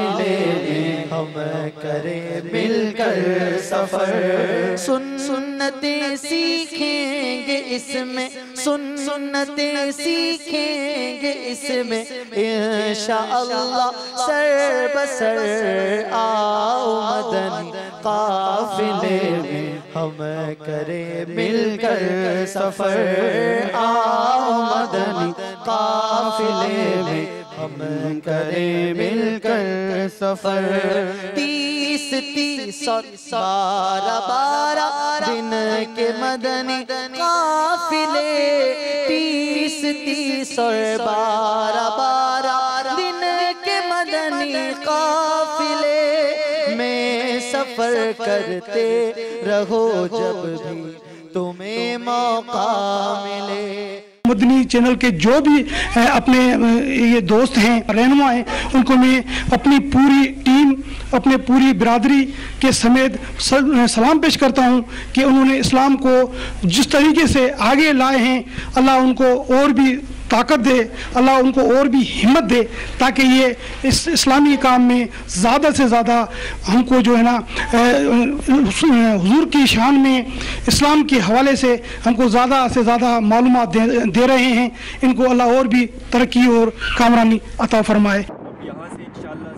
काफिले में हम करें मिलकर सफर। सुन्नतें सीखेंगे इसमें, सुन्नतें सीखेंगे इसमें इंशाअल्लाह सर बसर। आओ मदनी काफिले में हम करें मिलकर सफर। आओ मदनी काफिले में हम करें मिलकर सफर। 30-30 और 12-12 दिन के मदनी काफिले, 30-30 और 12-12 दिन के मदनी काफिले में सफर करते रहो जब भी तुम्हें मौका मिले। मदनी चैनल के जो भी अपने ये दोस्त हैं, रहनुमा हैं, उनको मैं अपनी पूरी टीम, अपने पूरी बिरादरी के समेत सलाम पेश करता हूं कि उन्होंने इस्लाम को जिस तरीके से आगे लाए हैं, अल्लाह उनको और भी ताकत दे, अल्लाह उनको और भी हिम्मत दे, ताकि ये इस इस्लामी काम में ज़्यादा से ज़्यादा हमको जो है ना हुजूर की शान में इस्लाम के हवाले से हमको ज़्यादा से ज़्यादा मालूमात दे रहे हैं। इनको अल्लाह और भी तरक्की और कामरानी अता फरमाए। यहाँ से इंशाअल्लाह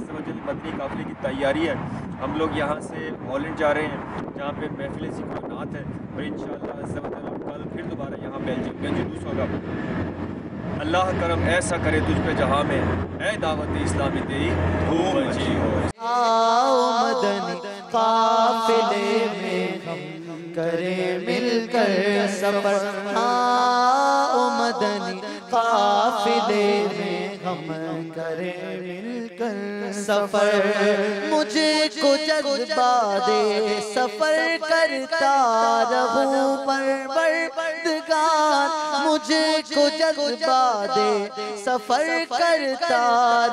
मदनी काफिले की तैयारी है। हम लोग यहाँ से हॉलैंड जा रहे हैं जहाँ पे महफिल ज़िक्र-ओ-नात है और इंशाअल्लाह कल फिर दोबारा यहाँ बेल्जियम में जुलूस होगा। अल्लाह करम ऐसा करे तुझ पे जहाँ में ऐ दावत इस्लामी तेरी धूम मची हो। आओ मदनी काफिले में हम करें मिलकर सफर। आओ मदनी काफिले में हम करें मिलकर सफर। मुझे को जज्बा दे सफर करता रहूं परवरदिगार, मुझे को जज्बा दे सफर करता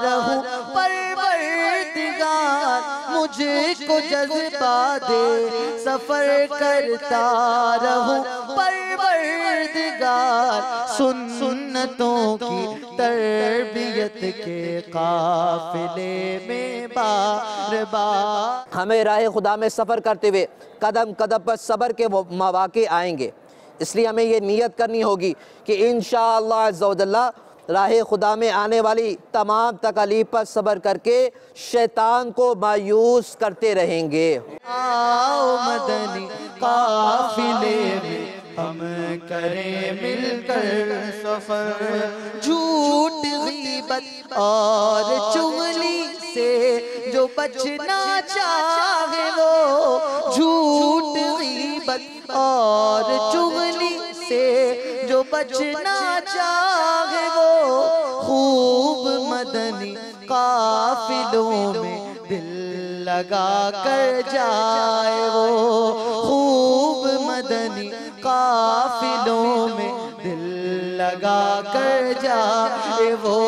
रहूं परवरदिगार, मुझे को जज्बा दे सफर करता रहूं परवरदिगार। सुन्नतों की तरबियत के काफिले में बार बार हमें राह खुदा में सफ़र करते हुए कदम कदम पर सब्र के मौके आएंगे। इसलिए हमें ये नियत करनी होगी कि इंशाअल्लाह अज़्ज़ा व जल्ला राह खुदा में आने वाली तमाम तकलीफ पर सब्र करके शैतान को मायूस करते रहेंगे। आओ मदनी काफिले में हम करें मिलकर सफर। झूठ गीबत और चुगली से जो बचना चाहे वो, झूठ गीबत और चुगली से जो बचना चाहे वो, खूब मदनी काफिलों में दिल लगा कर जाए वो, खूब मदनी काफिलों में दिल लगा कर जाए वो।